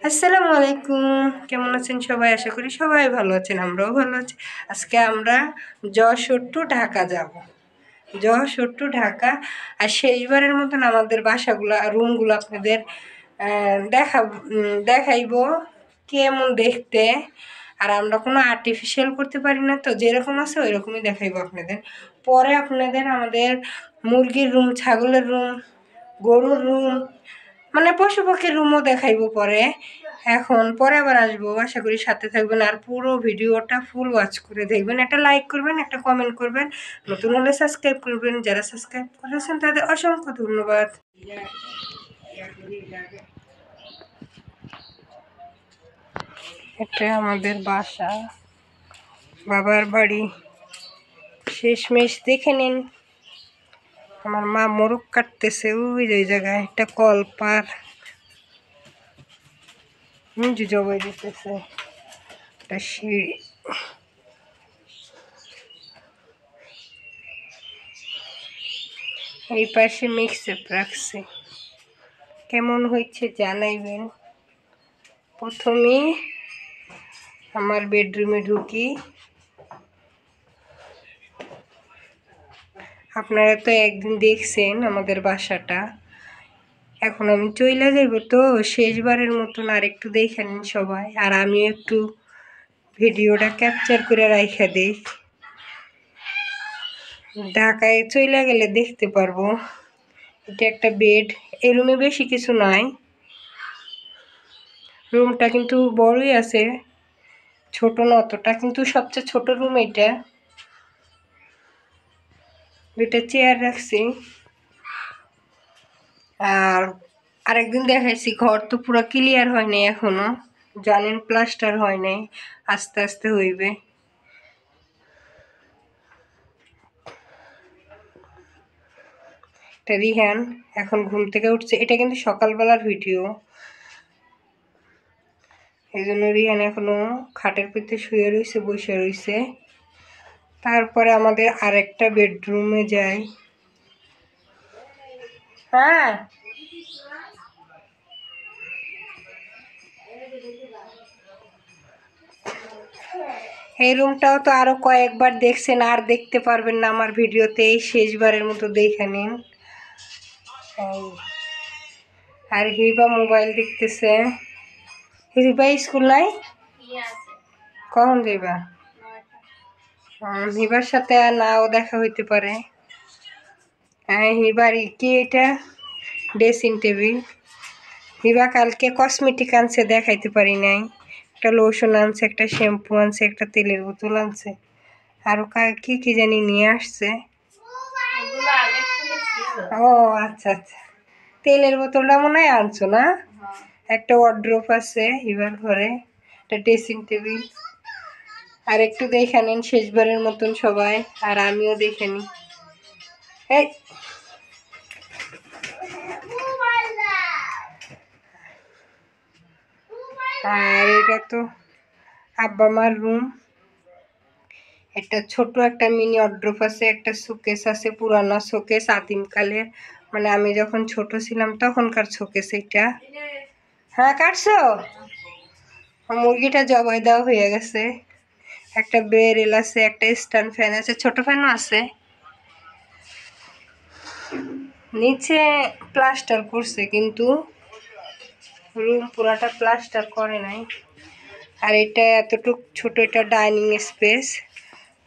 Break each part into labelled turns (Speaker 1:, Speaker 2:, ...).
Speaker 1: আসসালামু আলাইকুম। কেমন আছেন সবাই? আশা করি সবাই ভালো আছেন, আমরাও ভালো আছি। আজকে আমরা যশোর টু ঢাকা যাব। যশোর টু ঢাকা। আর শেষবারের মতন আমাদের বাসাগুলো রুমগুলো আপনাদের দেখাইবো কেমন দেখতে। আর আমরা কোনো আর্টিফিশিয়াল করতে পারি না, তো যেরকম আছে ওই রকমই দেখাইবো আপনাদের। পরে আপনাদের আমাদের মুরগির রুম, ছাগলের রুম, গরুর রুম, মানে পশু পাখির রুমও দেখাইবো পরে। এখন পরে আবার আসবো, আশা করি সাথে থাকবেন আর পুরো ভিডিওটা ফুল ওয়াচ করে দেখবেন। একটা লাইক করবেন, একটা কমেন্ট করবেন, নতুন হলে সাবস্ক্রাইব করবেন। যারা সাবস্ক্রাইব করেছেন তাদের অসংখ্য ধন্যবাদ। এটা আমাদের বাসা, বাবার বাড়ি। শেষমেশ দেখে নিন, আমার মা মোরগ কাটতেছে ওই জায়গায়। একটা কলপার জবাই দিতেছে, একটা সিঁড়ি। এই পাশে মিক্সআপ রাখছে, কেমন হয়েছে জানাইবেন। প্রথমে আমার বেডরুমে ঢুকি। আপনারা তো একদিন দেখছেন আমাদের বাসাটা, এখন আমি চইলা যাইব, তো শেষবারের মতন আর একটু দেখে নিন সবাই। আর আমি একটু ভিডিওটা ক্যাপচার করে রাইখা দিই, ঢাকায় চইলা গেলে দেখতে পারবো। এটা একটা বেড। এই রুমে বেশি কিছু নাই, রুমটা কিন্তু বড়ই আছে, ছোট না অতটা, কিন্তু সবচেয়ে ছোট রুম এটা। দুইটা চেয়ার রাখছি। আর আরেকদিন দেখাইছি, ঘর তো পুরো ক্লিয়ার হয় নাই এখনো, জানেন প্লাস্টার হয় নাই, আস্তে আস্তে হইবে। এটা রিহান এখন ঘুম থেকে উঠছে, এটা কিন্তু সকালবেলার ভিডিও, এই জন্য রিহান এখনো খাটের পিঠে শুয়ে রয়েছে, বসে রয়েছে। তারপরে আমাদের আরেকটা বেডরুমে যাই। হ্যাঁ, এই রুমটাও তো আরো কয়েকবার দেখছেন, আর দেখতে পারবেন না আমার ভিডিওতে, এই শেষবারের মতো দেখে নিন। আর হিবা মোবাইল দেখতেছে। হিবা স্কুল নাই, কখন যাইবা? হিবার সাথে আর নাও দেখা হইতে পারে। হ্যাঁ, হিবার কি এটা ড্রেসিং টেবিল। হিবা কালকে কসমেটিক আনছে, দেখাইতে পারি নাই। একটা লোশন আনছে, একটা শ্যাম্পু আনছে, একটা তেলের বোতল আনছে, আরো কি কি জানি নিয়ে আসছে। ও আচ্ছা আচ্ছা, তেলের বোতলটা মনে হয় আনছো না? একটা ওয়ার্ড্রোব আছে হিবার ঘরে, একটা ড্রেসিং টেবিল। আর একটু দেখে নিন শেষবারের মতন সবাই, আর আমিও দেখে নিই। এই আর এটা তো আব্বা মার রুম। একটা ছোট একটা মিনি ওয়ার্ড্রোব আছে, একটা শোকেস আছে, পুরানো শোকেস, আদিমকালের, মানে আমি যখন ছোট ছিলাম তখনকার শোকেস এটা। হ্যাঁ কাটছো? মুরগিটা জবাই দেওয়া হয়ে গেছে। একটা বেরেল আছে, একটা স্ট্যান্ড ফ্যান আছে, ছোট ফ্যানও আছে। নিচে প্লাস্টার করছে, কিন্তু রুম পুরাটা প্লাস্টার করে নাই। আর এটা এতটুক ছোট, এটা ডাইনিং স্পেস।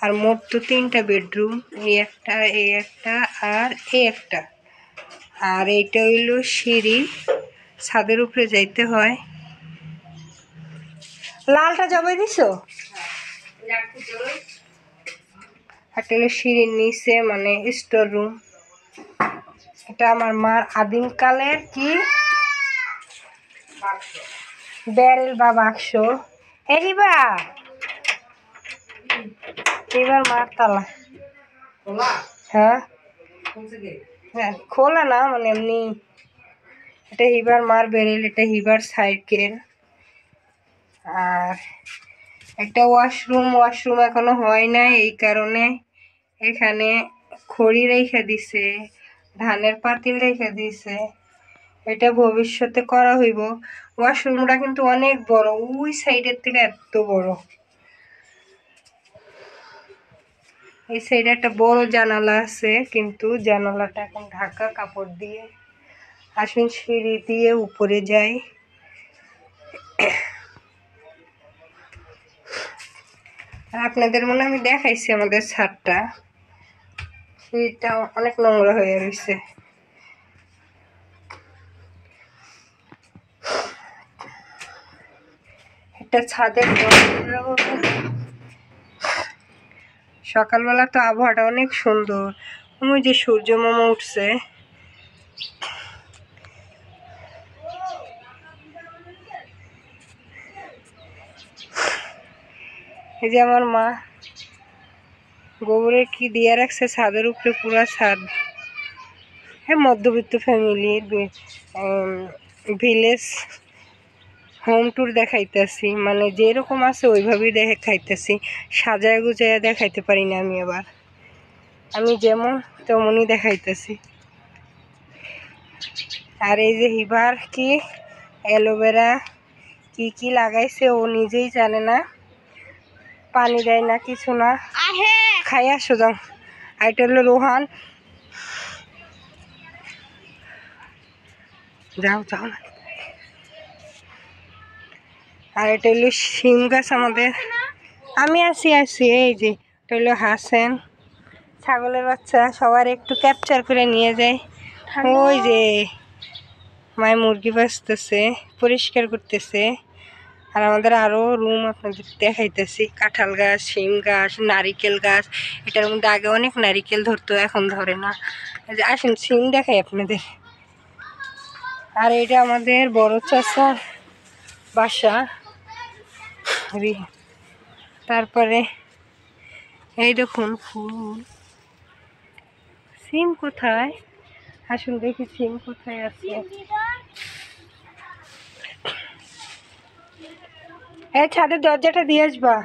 Speaker 1: আর মোট তো 3টা বেডরুম, এই একটা, এই একটা, আর এই একটা। আর এইটা হইল সিঁড়ি, ছাদের উপরে যাইতে হয়। লালটা জবাই দিছো? একটা হলো সিঁড়ির নিচে, মানে স্টোর রুম। এটা আমার মার আদিমকালের কি ব্যারেল বা বাক্স। এরিবা এবার মার তালা। হ্যাঁ হ্যাঁ, খোলা না, মানে এমনি। এটা হিবার মার বেরেল, এটা হিবার সাইকেল। আর একটা ওয়াশরুম এখনো হয় নাই, এই কারণে এখানে খড়ি রেখে দিছে, ধানের পাতিল রেখে দিছে। এটা ভবিষ্যতে করা হইব। ওয়াশরুমটা কিন্তু অনেক বড়, ওই সাইডের থেকে এত বড়। এই সাইডে একটা বড় জানালা আছে, কিন্তু জানালাটা এখন ঢাকা কাপড় দিয়ে। আসুন সিঁড়ি দিয়ে উপরে যাই। আর আপনাদের মনে আমি দেখাইছি আমাদের ছাদটা, সিঁড়িটা অনেক নোংরা হয়ে রয়েছে। এটা ছাদের সকালবেলা তো আবহাওয়াটা অনেক সুন্দর, ওই যে সূর্য মামা উঠছে। এই যে আমার মা গোবরের কি দিয়ে রাখছে ছাদের উপরে, পুরা ছাদ। হ্যাঁ, মধ্যবিত্ত ফ্যামিলির ভিলেজ হোম ট্যুর দেখাইতেছি, মানে যেরকম আছে ওইভাবেই দেখাইতেছি, সাজায় গুজায় দেখাইতে পারি না আমি। আবার আমি যেমন তেমনই দেখাইতেছি। আর এই যে হিবার কি অ্যালোভেরা কি কি লাগাইছে ও নিজেই জানে না, পানি দেয় না কিছু না, খাই আসো যাও। আর এটা হলো রোহান, যাও যাও না। আর এটা হলো শিম গাছ আমাদের। আমি আসি এই যে এটা হলো হাসেন, ছাগলের বাচ্চা। সবার একটু ক্যাপচার করে নিয়ে যায়। ওই যে মায়ের মুরগি বাঁচতেছে, পরিষ্কার করতেছে। আর আমাদের আরও রুম আপনাদের দেখাইতেছি, কাঁঠাল গাছ, শিম গাছ, নারিকেল গাছ। এটার মধ্যে আগে অনেক নারিকেল ধরতো, এখন ধরে না। আসেন শিম দেখাই আপনাদের। আর এটা আমাদের বড় চাচার বাসা। তারপরে এই দেখুন ফুল। সিম কোথায়? আসুন দেখি সিম কোথায় আছে। এই ছাদের দরজাটা দিয়ে আসবা।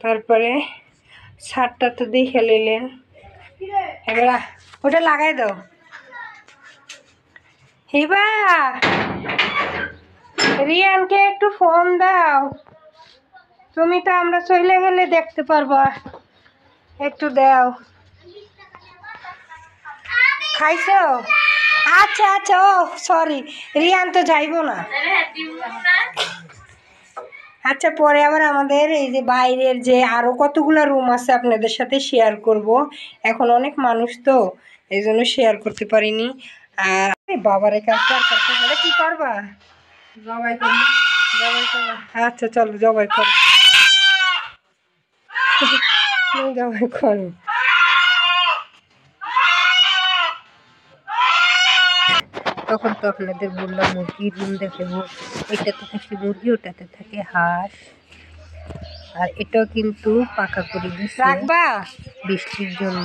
Speaker 1: তারপরে ছাদটা তো দেখে নিলেন, এবার ওটা লাগাই দাও। হিবা, রিয়ানকে একটু ফোন দাও, তুমি তো আমরা চলে গেলে দেখতে পারবা, একটু দাও। খাইছো? আচ্ছা আচ্ছা, ও সরি, রিয়ান তো যাইবো না। আচ্ছা, পরে আবার আমাদের এই যে বাইরের যে আরো কতগুলো রুম আছে আপনাদের সাথে শেয়ার করব। এখন অনেক মানুষ তো, এই জন্য শেয়ার করতে পারিনি। আর বাবারে কাছে কি করবা? জবাই করবো। জবাই করবা? আচ্ছা চলো জবাই করো, জবাই করো। তখন তো আপনাদের বললাম মুরগির রুম দেখাবো। এটাতে থাকে মুরগি, ওটাতে থাকে হাঁস। আর এটাও কিন্তু পাকা করে দিচ্ছে বৃষ্টির জন্য।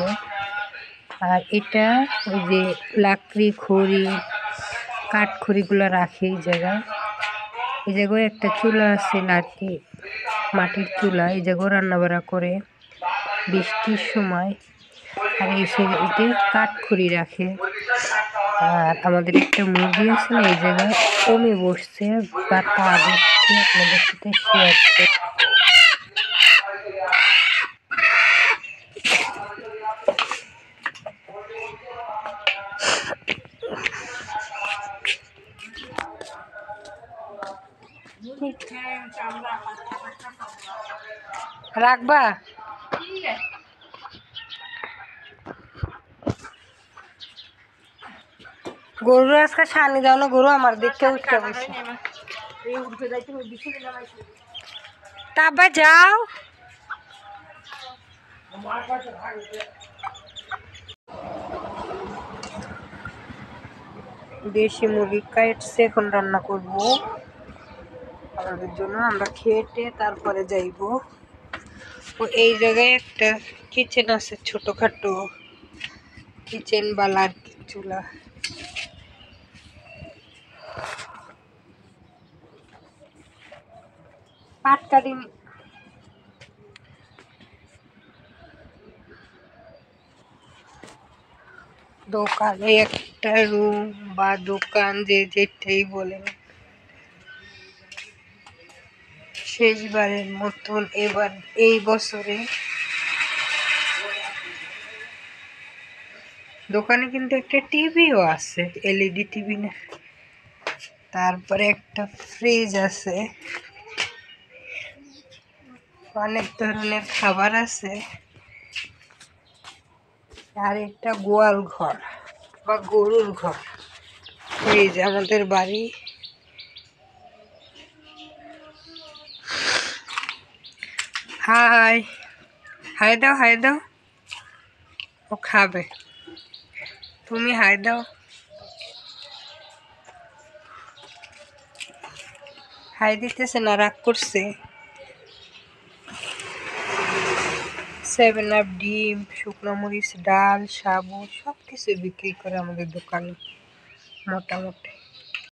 Speaker 1: আর এটা ওই যে লাকড়ি খড়ি কাঠ খড়িগুলো রাখে এই জায়গায়। এই জায়গায় একটা চুলা আছে, লাকড়ি মাটির চুলা, এই জায়গায় রান্নাবাড়া করে বৃষ্টির সময়। আর এই সাইডে কাঠ খড়ি রাখে। আর আমাদের একটা মুরগি আছে না, এই জায়গায় কমে বসছে, বা তা দেখছি আপনাদের সাথে শেয়ার করে। রাখবা? গরু আজকে সানি দাও না, গরু আমার দেখতে উঠতে বসে। তারপর যাও। দেশি মুরগি কাটছে, এখন রান্না করব আমাদের জন্য। আমরা খেটে তারপরে যাইব। ও এই জায়গায় একটা কিচেন আছে, ছোটখাটো কিচেন বালা আর কি, চুলা। পাট কাটিনি। দোকানে একটা রুম বা দোকান যে যেটাই বলেন, শেষবারের মতন এবার এই বছরে দোকানে কিন্তু একটা টিভিও আছে, এলইডি টিভি না, তারপরে একটা ফ্রিজ আছে, অনেক ধরনের খাবার আছে, আর একটা গোয়াল ঘর বা গরুর ঘর। এই যে আমাদের বাড়ি। হাই হাই দাও, হাই দাও, ও খাবে, তুমি হাই দাও, হাই দিতেছে না, রাগ করছে। 7 আপ, ডিম, শুকনো মরিচ, ডাল, সাবু সব কিছু বিক্রি করে আমাদের দোকানে মোটামুটি।